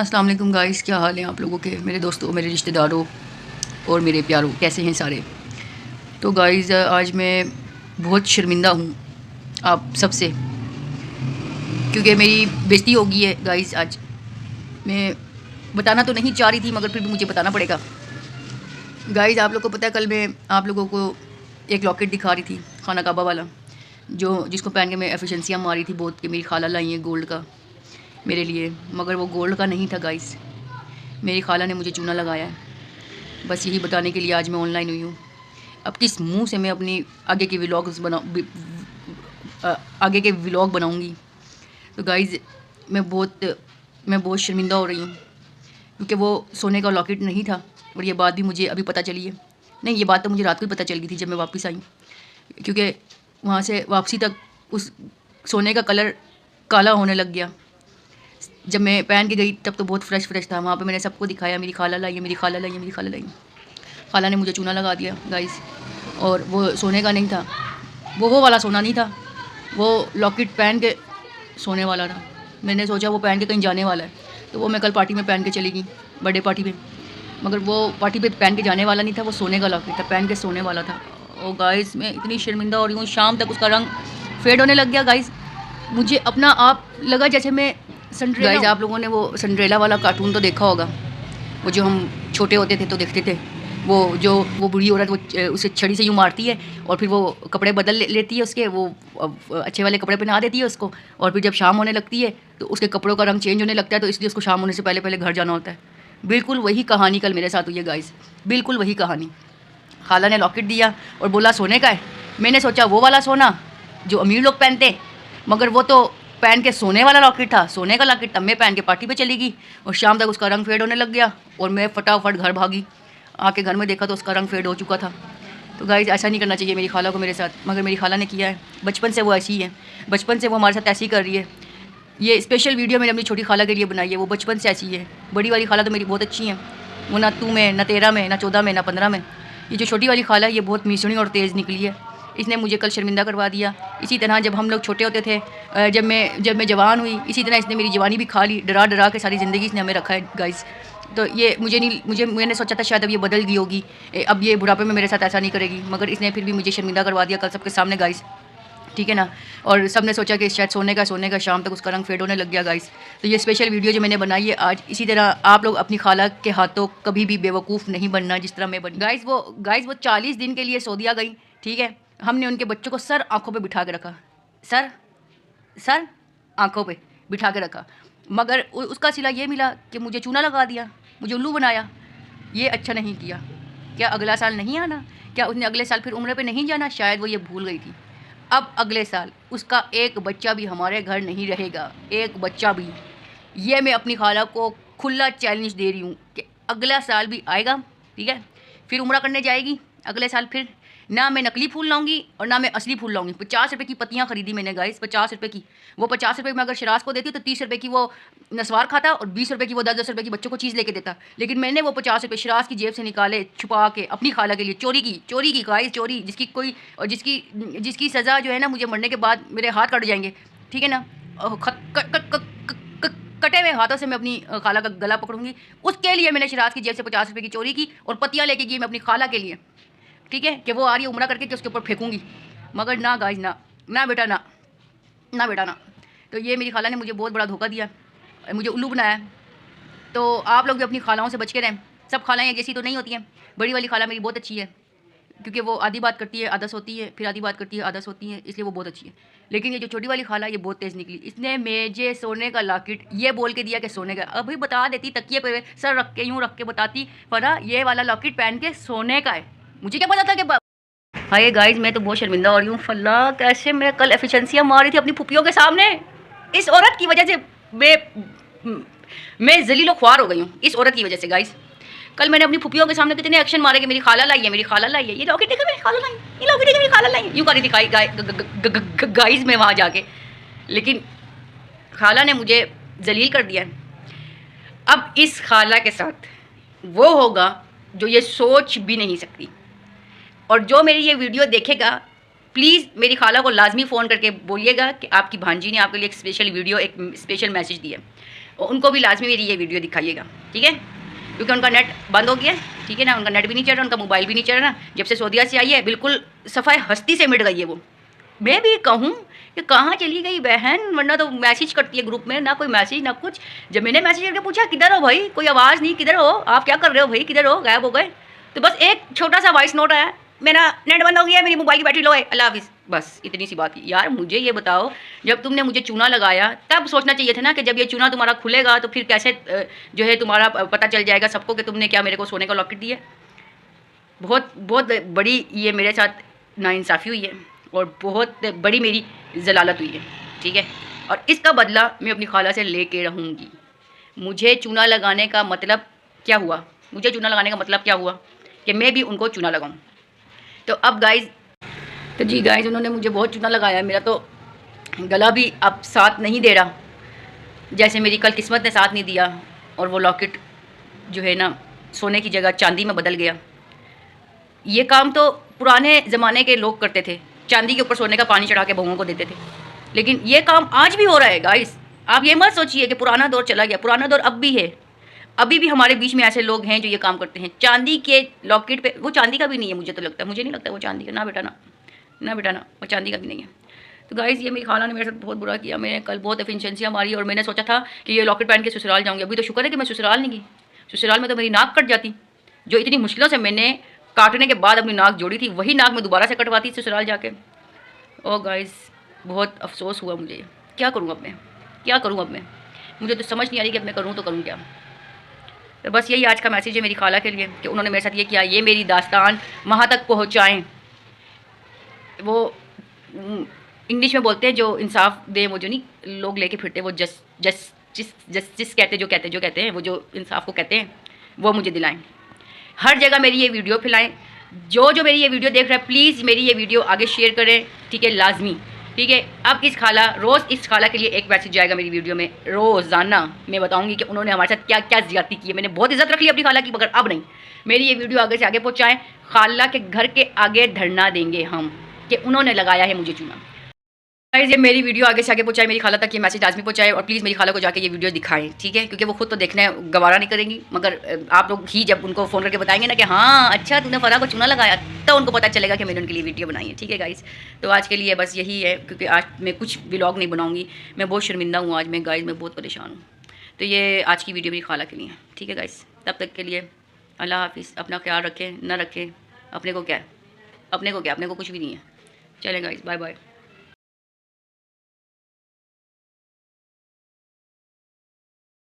अस्सलाम वालेकुम गाइस, क्या हाल है आप लोगों के, मेरे दोस्तों, मेरे रिश्तेदारों और मेरे प्यारों, कैसे हैं सारे। तो गाइस आज मैं बहुत शर्मिंदा हूँ आप सबसे, क्योंकि मेरी बेइज्जती हो गई है गाइस। आज मैं बताना तो नहीं चाह रही थी, मगर फिर भी मुझे बताना पड़ेगा। गाइस आप लोगों को पता है, कल मैं आप लोगों को एक लॉकेट दिखा रही थी, खाना काबा वाला, जो जिसको पहन के मैं एफिशिएंसियाँ मारी थी बहुत, कि मेरी खाला लाई है गोल्ड का मेरे लिए, मगर वो गोल्ड का नहीं था गाइस। मेरी खाला ने मुझे चूना लगाया है। बस यही बताने के लिए आज मैं ऑनलाइन हुई हूँ। अब किस मुंह से मैं अपनी आगे के व्लॉग्स आगे के व्लॉग बनाऊँगी। तो गाइज़ मैं बहुत शर्मिंदा हो रही हूँ, क्योंकि वो सोने का लॉकेट नहीं था, और ये बात भी मुझे अभी पता चली है। नहीं, ये बात तो मुझे रात को ही पता चल गई थी जब मैं वापस आई, क्योंकि वहाँ से वापसी तक उस सोने का कलर काला होने लग गया। जब मैं पहन के गई तब तो बहुत फ्रेश था। वहाँ पे मैंने सबको दिखाया, मेरी खाला लाई है, मेरी खाला लाई है, मेरी खाला लाई है। खाला ने मुझे चूना लगा दिया गाइस, और वो सोने का नहीं था, वो वाला सोना नहीं था, वो लॉकेट पहन के सोने वाला था। मैंने सोचा वो पहन के कहीं जाने वाला है, तो वो मैं कल पार्टी में पहन के चली गई, बर्थडे पार्टी में, मगर वो पार्टी पे पहन के जाने वाला नहीं था, वो सोने का लॉकेट था, पहन के सोने वाला था। और गाइस मैं इतनी शर्मिंदा हो रही हूँ, शाम तक उसका रंग फेड होने लग गया गाइस। मुझे अपना आप लगा जैसे मैं संड्रेला। गाइस आप लोगों ने वो संड्रेला वाला कार्टून तो देखा होगा, वो जो हम छोटे होते थे तो देखते थे, वो बुढ़ी औरत वो उसे छड़ी से यूँ मारती है, और फिर वो कपड़े बदल लेती है उसके, वो अच्छे वाले कपड़े पहना देती है उसको, और फिर जब शाम होने लगती है तो उसके कपड़ों का रंग चेंज होने लगता है, तो इसलिए उसको शाम होने से पहले पहले घर जाना होता है। बिल्कुल वही कहानी कल मेरे साथ हुई है गाइस, बिल्कुल वही कहानी। खाला ने लॉकेट दिया और बोला सोने का है। मैंने सोचा वो वाला सोना जो अमीर लोग पहनते, मगर वो तो पहन के सोने वाला लॉकेट था, सोने का लॉकेट। तब मैं पहन के पार्टी पे चली गई, और शाम तक उसका रंग फेड होने लग गया, और मैं फटाफट घर भागी। आके घर में देखा तो उसका रंग फेड हो चुका था। तो गाइस ऐसा नहीं करना चाहिए मेरी खाला को मेरे साथ, मगर मेरी खाला ने किया है। बचपन से वो ऐसी ही है, बचपन से वो हमारे साथ ऐसी ही कर रही है। ये स्पेशल वीडियो मैंने अपनी छोटी खाला के लिए बनाई है, वो बचपन से ऐसी है। बड़ी वाली खाला तो मेरी बहुत अच्छी है, वो ना 2 में, ना 13 में, ना 14 में, ना 15 में। ये जो छोटी वाली खाला है, ये बहुत मीसुनी और तेज़ निकली है। इसने मुझे कल शर्मिंदा करवा दिया। इसी तरह जब हम लोग छोटे होते थे, जब मैं जवान हुई, इसी तरह इसने मेरी जवानी भी खा ली, डरा डरा के सारी ज़िंदगी इसने हमें रखा है गाइस। तो ये मैंने सोचा था शायद अब ये बदल गई होगी, अब ये बुढ़ापे में मेरे साथ ऐसा नहीं करेगी, मगर इसने फिर भी मुझे शर्मिंदा करवा दिया कल सबके सामने गाइस, ठीक है ना। और सब ने सोचा कि शायद सोने का शाम तक उसका रंग फेड होने लग गया गाइस। तो ये स्पेशल वीडियो जो मैंने बनाई है आज, इसी तरह आप लोग अपनी खाला के हाथों कभी भी बेवकूफ़ नहीं बनना जिस तरह मैं बनी गाइस। वो 40 दिन के लिए सऊदीया गई, ठीक है। हमने उनके बच्चों को सर आँखों पे बिठा के रखा, सर आँखों पे बिठा के रखा, मगर उसका सिला ये मिला कि मुझे चूना लगा दिया, मुझे उल्लू बनाया। ये अच्छा नहीं किया। क्या अगला साल नहीं आना? क्या उसने अगले साल फिर उम्र पे नहीं जाना? शायद वो ये भूल गई थी। अब अगले साल उसका एक बच्चा भी हमारे घर नहीं रहेगा, एक बच्चा भी। ये मैं अपनी खाला को खुला चैलेंज दे रही हूँ कि अगला साल भी आएगा, ठीक है। फिर उम्रा करने जाएगी अगले साल, फिर ना मैं नकली फूल लाऊंगी और ना मैं असली फूल लाऊंगी। 50 रुपये की पत्तियाँ खरीदी मैंने गाइस, 50 रुपये की। वो 50 रुपये में अगर शराज को देती तो 30 रुपये की वो नसवार खाता, और 20 रुपये की वो 10-10 रुपये की बच्चों को चीज़ लेके देता। लेकिन मैंने वो 50 रुपये शराज की जेब से निकाले, छुपा के अपनी खाला के लिए, चोरी की गाइस, चोरी, जिसकी कोई और जिसकी सज़ा जो है ना, मुझे मरने के बाद मेरे हाथ कट जाएंगे, ठीक है ना। कटे हुए हाथों से मैं अपनी खाला का गला पकड़ूंगी। उसके लिए मैंने शराज की जेब से 50 रुपये की चोरी की, और पत्तियाँ लेके गई मैं अपनी खाला के लिए, ठीक है, कि वो आ रही है उम्रा करके कि उसके ऊपर फेंकूंगी। मगर ना गाइस, ना बेटा, ना। तो ये मेरी खाला ने मुझे बहुत बड़ा धोखा दिया, मुझे उल्लू बनाया। तो आप लोग भी अपनी खालाओं से बच के रहें। सब खालाएँ एक जैसी तो नहीं होती हैं। बड़ी वाली खाला मेरी बहुत अच्छी है, क्योंकि वो आधी बात करती है आदत होती है, फिर आधी बात करती है आदत होती है, इसलिए वो बहुत अच्छी है। लेकिन ये जो छोटी वाली खाला, ये बहुत तेज़ निकली। इसने मेजे सोने का लॉकेट ये बोल के दिया कि सोने का, अभी बता देती तकिए पे सर रख के, यूँ रख के बताती, पर ये वाला लॉकेट पहन के सोने का है। मुझे क्या पता था कि हाय गाइस, मैं तो बहुत शर्मिंदा हो रही हूँ। फल्ला कैसे मैं कल एफिशिएंसियाँ मार रही थी अपनी फुफियों के सामने। इस औरत की वजह से मैं जलीलो ख्वार हो गई हूँ, इस औरत की वजह से गाइस। कल मैंने अपनी फुफियों के सामने कितने एक्शन मारे कि मेरी खाला लाई है, मेरी खाला लाई है, ये लॉकेट देखो मेरी खाला लाई, ये लॉकेट देखो मेरी खाला लाई, यूँ कर रही थी गाइस में वहाँ जाके। लेकिन खाला ने मुझे जलील कर दिया। अब इस खाला के साथ वो होगा जो ये सोच भी नहीं सकती। और जो मेरी ये वीडियो देखेगा, प्लीज़ मेरी खाला को लाजमी फ़ोन करके बोलिएगा कि आपकी भांजी ने आपके लिए एक स्पेशल वीडियो, एक स्पेशल मैसेज दिया। और उनको भी लाजमी मेरी ये वीडियो दिखाइएगा, ठीक है, क्योंकि उनका नेट बंद हो गया, ठीक है ना, उनका नेट भी नहीं चल रहा, उनका मोबाइल भी नहीं चल रहा, जब से सऊदीया से आई है बिल्कुल सफ़ाई हस्ती से मिट गई है वो। मैं भी कहूँ कि कहाँ चली गई बहन, वरना तो मैसेज करती है ग्रुप में, ना कोई मैसेज ना कुछ। जब मैंने मैसेज करके पूछा किधर हो भाई, कोई आवाज़ नहीं, किधर हो आप, क्या कर रहे हो भाई, किधर हो, गायब हो गए, तो बस एक छोटा सा वॉइस नोट आया, मेरा नेट बंद हो गया, मेरी मोबाइल की बैटरी लो है, अल्लाह हाफिज़, बस इतनी सी बात। यार मुझे ये बताओ, जब तुमने मुझे चूना लगाया तब सोचना चाहिए था ना कि जब ये चूना तुम्हारा खुलेगा तो फिर कैसे जो है तुम्हारा पता चल जाएगा सबको कि तुमने क्या मेरे को सोने का लॉकेट दिया। बहुत बहुत बड़ी ये मेरे साथ नाइंसाफ़ी हुई है और बहुत बड़ी मेरी जलालत हुई है, ठीक है, और इसका बदला मैं अपनी खाला से लेके रहूँगी। मुझे चूना लगाने का मतलब क्या हुआ, मुझे चूना लगाने का मतलब क्या हुआ कि मैं भी उनको चूना लगाऊँ। तो अब गाइज़, तो जी गाइज़, उन्होंने मुझे बहुत चूना लगाया, मेरा तो गला भी अब साथ नहीं दे रहा, जैसे मेरी कल किस्मत ने साथ नहीं दिया और वो लॉकेट जो है ना सोने की जगह चांदी में बदल गया। ये काम तो पुराने ज़माने के लोग करते थे, चांदी के ऊपर सोने का पानी चढ़ा के बहुओं को देते थे, लेकिन ये काम आज भी हो रहा है गाइस। आप ये मत सोचिए कि पुराना दौर चला गया, पुराना दौर अब भी है, अभी भी हमारे बीच में ऐसे लोग हैं जो ये काम करते हैं। चांदी के लॉकेट पे, वो चांदी का भी नहीं है, मुझे तो लगता है, मुझे नहीं लगता वो चांदी का, ना बेटा ना, ना बेटा ना, वो चांदी का भी नहीं है। तो गाइस ये मेरी खाला ने मेरे साथ बहुत बुरा किया, मैंने कल बहुत एफिशिएंसियाँ मारी और मैंने सोचा था कि ये लॉकेट पहन के ससुराल जाऊँगी। अभी तो शुक्र है कि मैं ससुराल नहीं गई, ससुराल में तो मेरी नाक कट जाती, जो इतनी मुश्किलों से मैंने काटने के बाद अपनी नाक जोड़ी थी, वही नाक मैं दोबारा से कटवाती ससुराल जाके। ओ गाइस बहुत अफसोस हुआ मुझे, क्या करूँ अब मैं, क्या करूँ अब मैं, मुझे तो समझ नहीं आ रही कि अब मैं करूँ तो करूँ क्या। तो बस यही आज का मैसेज है मेरी खाला के लिए कि उन्होंने मेरे साथ ये किया, ये मेरी दास्तान वहाँ तक पहुँचाएँ। वो इंग्लिश में बोलते हैं जो इंसाफ दे, वो जो नहीं लोग लेके फिरते, वो जस्टिस कहते हैं, वो जो इंसाफ को कहते हैं, वो मुझे दिलाएं। हर जगह मेरी ये वीडियो फैलाएं, जो मेरी ये वीडियो देख रहा है प्लीज़ मेरी ये वीडियो आगे शेयर करें, ठीक है, लाजमी, ठीक है। अब रोज़ इस खाला के लिए एक मैसेज जाएगा मेरी वीडियो में, रोज़ाना मैं बताऊंगी कि उन्होंने हमारे साथ क्या क्या ज़्यादती की है। मैंने बहुत इज्जत रख ली अपनी खाला की, मगर अब नहीं, मेरी ये वीडियो आगे से आगे पहुँचाएँ, खाला के घर के आगे धरना देंगे हम कि उन्होंने लगाया है मुझे चूना। गाइस ये मेरी वीडियो आगे से आगे पहुँचाए, मेरी खाला तक ये मैसेज लाजमी पहुँचाए और प्लीज़ मेरी खाला को जाके ये वीडियो दिखाएं, ठीक है, क्योंकि वो खुद तो देखने गवारा नहीं करेंगी, मगर आप लोग ही जब उनको फ़ोन करके बताएंगे ना कि हाँ अच्छा तूने फरा को चूना लगाया, तो उनको पता चलेगा कि मैंने उनके लिए वीडियो बनाई है, ठीक है गाइस। तो आज के लिए बस यही है, क्योंकि आज मैं कुछ व्लॉग नहीं बनाऊँगी, मैं बहुत शर्मिंदा हूँ आज मैं गाइस, मैं बहुत परेशान हूँ। तो ये आज की वीडियो मेरी खाला के लिए, ठीक है गाइस। तब तक के लिए अल्लाह हाफिज़, अपना ख्याल रखें ना रखें, अपने को क्या, अपने को कुछ भी नहीं है। चलें गाइस, बाय बाय।